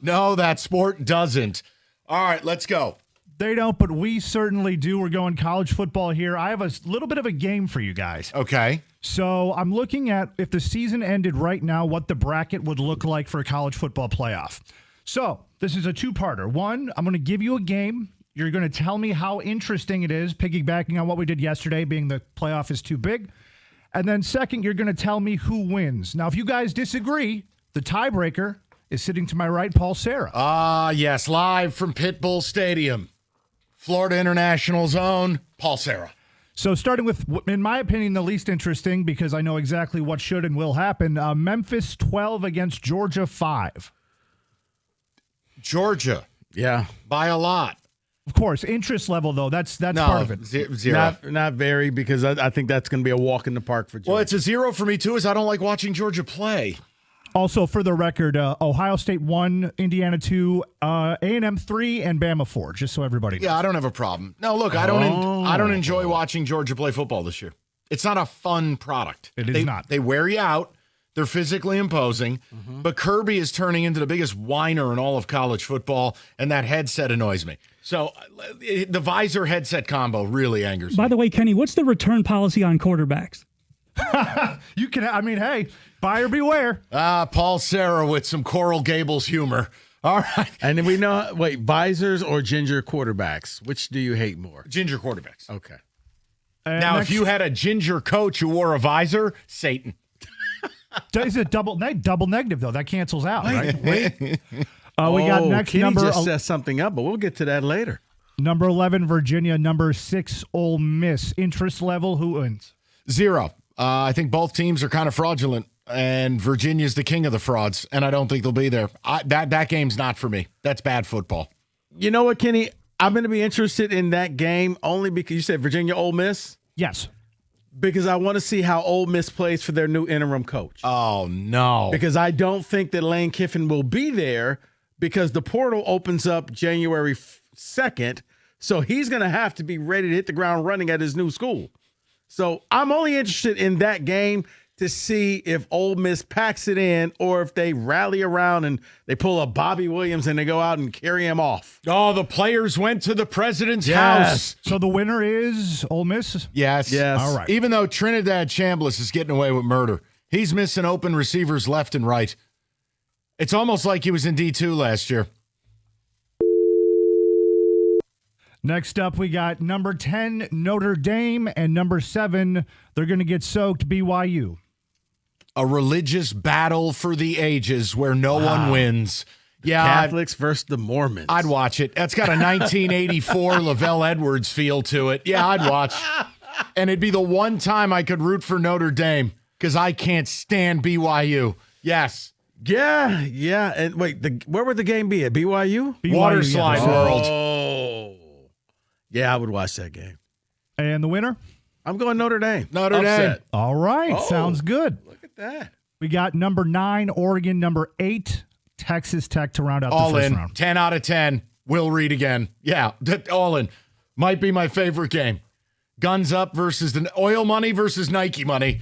No, that sport doesn't. All right, let's go. They don't, but we certainly do. We're going college football here. I have a little bit of a game for you guys. Okay. So I'm looking at, if the season ended right now, what the bracket would look like for a college football playoff. So this is a two-parter. One, I'm going to give you a game. You're going to tell me how interesting it is, piggybacking on what we did yesterday, being the playoff is too big. And then second, you're going to tell me who wins. Now, if you guys disagree, the tiebreaker is sitting to my right, Paul Serra. Yes, live from Pitbull Stadium. Florida International's own Paul Serra. So starting with, in my opinion, the least interesting, because I know exactly what should and will happen, Memphis 12 against Georgia 5. Georgia. Yeah. By a lot. Of course, interest level, though, that's part of it. Zero. Not very, because I think that's going to be a walk in the park for Georgia. Well, it's a zero for me, too, as I don't like watching Georgia play. Also, for the record, Ohio State 1, Indiana 2, A&M 3, and Bama 4, just so everybody knows. Yeah, I don't have a problem. No, look, I don't enjoy watching Georgia play football this year. It's not a fun product. It is not. They wear you out. They're physically imposing. Mm-hmm. But Kirby is turning into the biggest whiner in all of college football, and that headset annoys me. So the visor headset combo really angers me. By the way, Kenny, what's the return policy on quarterbacks? You can, hey, buyer beware. Paul Serra with some Coral Gables humor. All right. And then we know, visors or ginger quarterbacks? Which do you hate more? Ginger quarterbacks. Okay. Now, if you had a ginger coach who wore a visor, Satan. Is it double negative, though? That cancels out, right? Wait. We got next Kenny number. Just set something up, but we'll get to that later. Number 11, Virginia. Number 6, Ole Miss. Interest level, who wins? 0. I think both teams are kind of fraudulent, and Virginia's the king of the frauds, and I don't think they'll be there. That game's not for me. That's bad football. You know what, Kenny? I'm going to be interested in that game only because you said Virginia Ole Miss? Yes. Because I want to see how Ole Miss plays for their new interim coach. Oh, no. Because I don't think that Lane Kiffin will be there because the portal opens up January 2nd, so he's going to have to be ready to hit the ground running at his new school. So I'm only interested in that game to see if Ole Miss packs it in or if they rally around and they pull a Bobby Williams and they go out and carry him off. Oh, the players went to the president's house. So the winner is Ole Miss? Yes. All right. Even though Trinidad Chambliss is getting away with murder, he's missing open receivers left and right. It's almost like he was in D2 last year. Next up, we got number 10, Notre Dame, and number 7, they're going to get soaked, BYU. A religious battle for the ages where no one wins. Yeah, Catholics versus the Mormons. I'd watch it. That's got a 1984 Lavelle Edwards feel to it. Yeah, I'd watch. And it'd be the one time I could root for Notre Dame because I can't stand BYU. Yes. Yeah. And wait, where would the game be at? BYU? Water Slide World. Oh. Yeah, I would watch that game. And the winner? I'm going Notre Dame. Notre Dame. All right. Sounds good. Look at that. We got number 9, Oregon. Number 8, Texas Tech to round out All the first in. round. 10 out of 10. Will Reed again. Yeah, all in. Might be my favorite game. Guns up versus the oil money versus Nike money.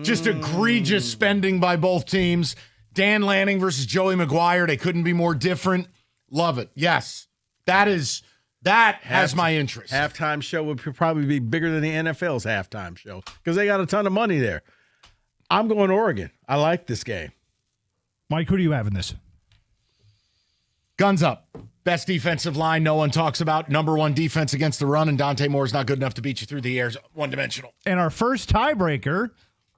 Just egregious spending by both teams. Dan Lanning versus Joey McGuire. They couldn't be more different. Love it. Yes. That has my interest. Halftime show would probably be bigger than the NFL's halftime show because they got a ton of money there. I'm going Oregon. I like this game. Mike, who do you have in this? Guns up. Best defensive line no one talks about. Number 1 defense against the run, and Dante Moore's not good enough to beat you through the air. One-dimensional. And our first tiebreaker,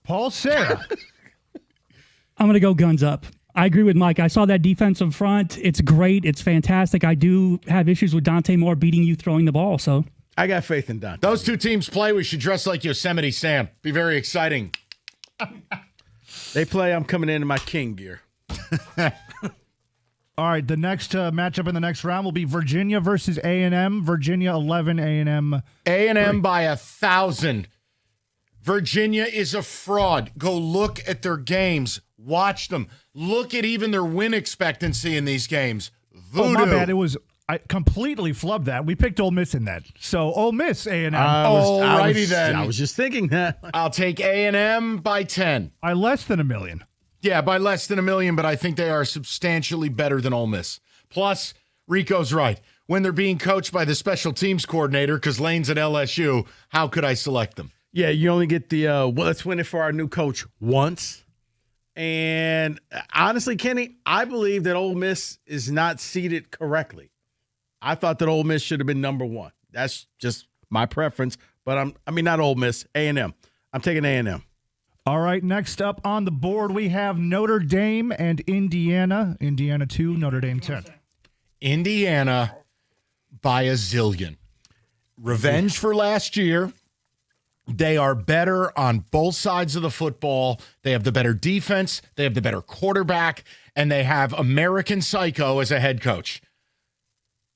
Paul Serra. I'm going to go guns up. I agree with Mike. I saw that defensive front. It's great. It's fantastic. I do have issues with Dante Moore beating you throwing the ball. So I got faith in Dante. Those two teams play. We should dress like Yosemite Sam. Be very exciting. They play. I'm coming in my king gear. All right, the next matchup in the next round will be Virginia versus A&M. Virginia 11, A&M. A&M by 1,000. Virginia is a fraud. Go look at their games. Watch them. Look at even their win expectancy in these games. Voodoo. Oh, my bad. I completely flubbed that. We picked Ole Miss in that. So Ole Miss, A&M. Alrighty then. I was just thinking that. I'll take A&M by 10. By less than $1 million. Yeah, by less than $1 million, but I think they are substantially better than Ole Miss. Plus, Rico's right. When they're being coached by the special teams coordinator, because Lane's at LSU, how could I select them? Yeah, you only get the let's win it for our new coach once. And honestly, Kenny, I believe that Ole Miss is not seated correctly. I thought that Ole Miss should have been number 1. That's just my preference. But not Ole Miss, A&M. I'm taking A&M. All right, next up on the board, we have Notre Dame and Indiana. Indiana 2, Notre Dame 10. Indiana by a zillion. Revenge for last year. They are better on both sides of the football. They have the better defense. They have the better quarterback. And they have American Psycho as a head coach.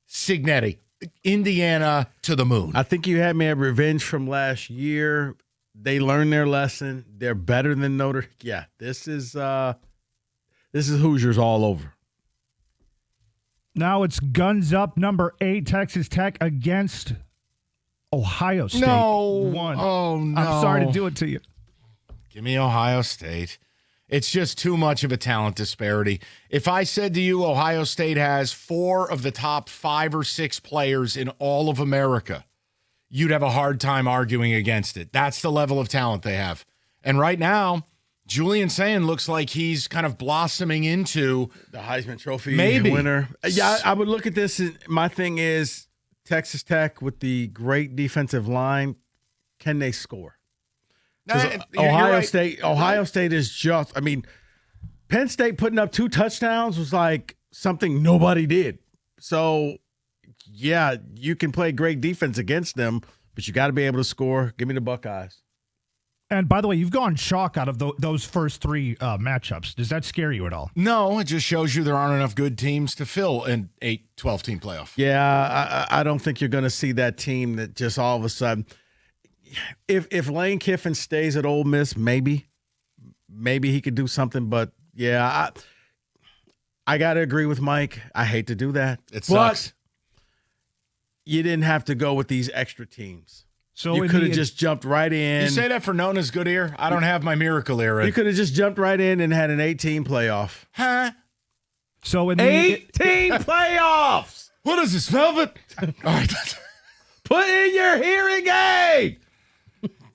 Signetti. Indiana to the moon. I think you had me at revenge from last year. They learned their lesson. They're better than Notre. Yeah, this is Hoosiers all over. Now it's guns up, number 8, Texas Tech against Ohio State. No. 1. Oh, no. I'm sorry to do it to you. Give me Ohio State. It's just too much of a talent disparity. If I said to you Ohio State has 4 of the top 5 or 6 players in all of America, you'd have a hard time arguing against it. That's the level of talent they have. And right now, Julian Sayin looks like he's kind of blossoming into the Heisman Trophy winner. Yeah, I would look at this. And my thing is Texas Tech with the great defensive line. Can they score? Ohio State is just, Penn State putting up 2 touchdowns was like something nobody did. So, yeah, you can play great defense against them, but you got to be able to score. Give me the Buckeyes. And by the way, you've gone chalk out of those first 3 matchups. Does that scare you at all? No, it just shows you there aren't enough good teams to fill an 8, 12-team playoff. Yeah, I don't think you're going to see that team that just all of a sudden – If Lane Kiffin stays at Ole Miss, maybe he could do something. But, yeah, I got to agree with Mike. I hate to do that. It sucks. But you didn't have to go with these extra teams. So you could have just jumped right in. You say that for Nona's good ear? I don't have my miracle ear. You could have just jumped right in and had an 18 playoff. Huh? So in 18 playoffs. What is this, Velvet? All right. Put in your hearing aid.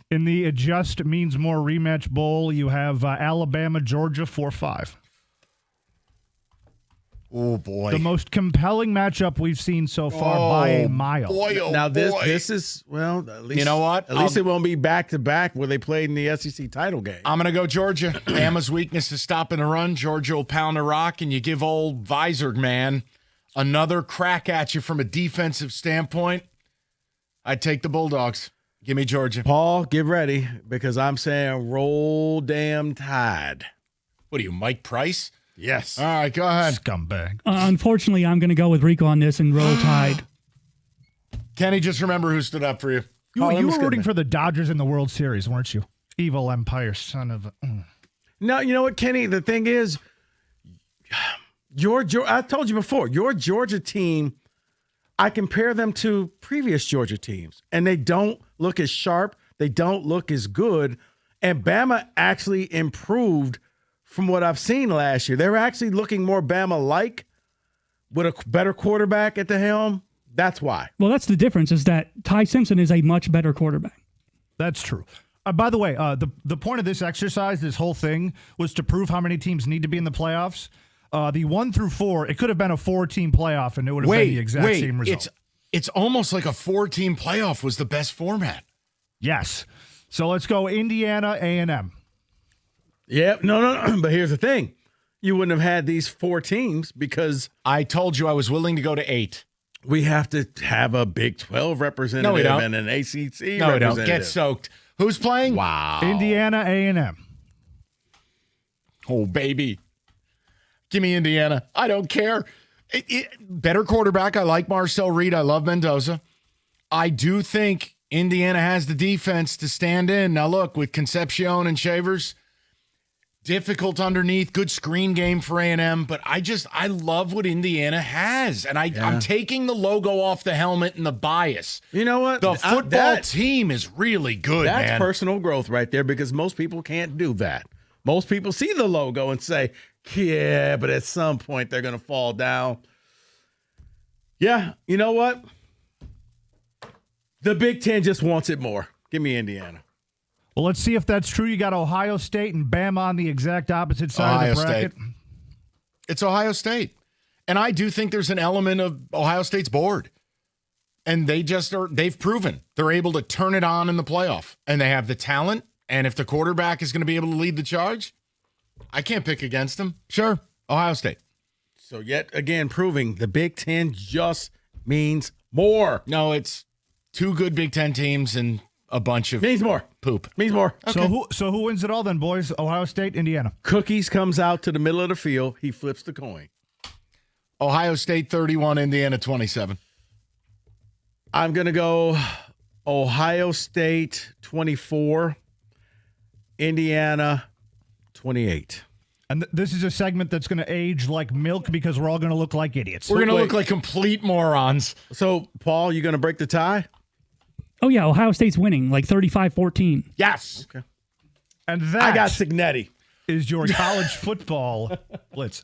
In the Adjust Means More rematch bowl, you have Alabama, Georgia, 4-5. Oh, boy. The most compelling matchup we've seen so far by a mile. Boy, now, this is, well, at least, you know what? At least it won't be back-to-back where they played in the SEC title game. I'm going to go Georgia. Bama's weakness is stopping the run. Georgia will pound a rock, and you give old Visored man another crack at you from a defensive standpoint. I'd take the Bulldogs. Give me Georgia. Paul, get ready, because I'm saying roll damn Tide. What are you, Mike Price? Yes. All right, go ahead. Scumbag. Unfortunately, I'm going to go with Rico on this and roll Tide. Kenny, just remember who stood up for you. You were rooting for the Dodgers in the World Series, weren't you? Evil Empire, son of a... No, you know what, Kenny? The thing is, I told you before, your Georgia team, I compare them to previous Georgia teams, and they don't look as sharp. They don't look as good. And Bama actually improved from what I've seen last year. They're actually looking more Bama-like with a better quarterback at the helm. That's why. Well, that's the difference, is that Ty Simpson is a much better quarterback. That's true. By the way, the point of this exercise, this whole thing, was to prove how many teams need to be in the playoffs. The 1 through 4, it could have been a 4-team playoff, and it would have been the exact same result. It's almost like a 4-team playoff was the best format. Yes. So let's go Indiana, A&M. Yep. No. But here's the thing. You wouldn't have had these 4 teams because I told you I was willing to go to 8. We have to have a Big 12 representative and an ACC representative. No, we don't. Get soaked. Who's playing? Wow. Indiana, A&M. Oh, baby. Give me Indiana. I don't care. Better quarterback. I like Marcel Reed. I love Mendoza. I do think Indiana has the defense to stand in. Now, look, with Concepcion and Shavers, difficult underneath, good screen game for A&M, but I love what Indiana has, and I'm taking the logo off the helmet and the bias. You know what? The football team is really good, that's man. Personal growth right there, because most people can't do that. Most people see the logo and say, yeah, but at some point they're going to fall down. Yeah, you know what? The Big Ten just wants it more. Give me Indiana. Well, let's see if that's true. You got Ohio State and Bama on the exact opposite side Ohio of the bracket. State. It's Ohio State. And I do think there's an element of Ohio State's board. And they've proven they're able to turn it on in the playoff. And they have the talent. And if the quarterback is going to be able to lead the charge, I can't pick against them. Sure, Ohio State. So yet again, proving the Big Ten just means more. No, it's two good Big Ten teams and a bunch of Means more. poop. Means more. Okay. So who wins it all then, boys? Ohio State, Indiana. Cookies comes out to the middle of the field. He flips the coin. Ohio State 31, Indiana 27. I'm going to go Ohio State 24, Indiana 28. And this is a segment that's going to age like milk because we're all going to look like idiots. We're going to look like complete morons. So, Paul, you going to break the tie? Oh, yeah. Ohio State's winning like 35-14. Yes. Okay. And that I got Signetti. is your college football blitz.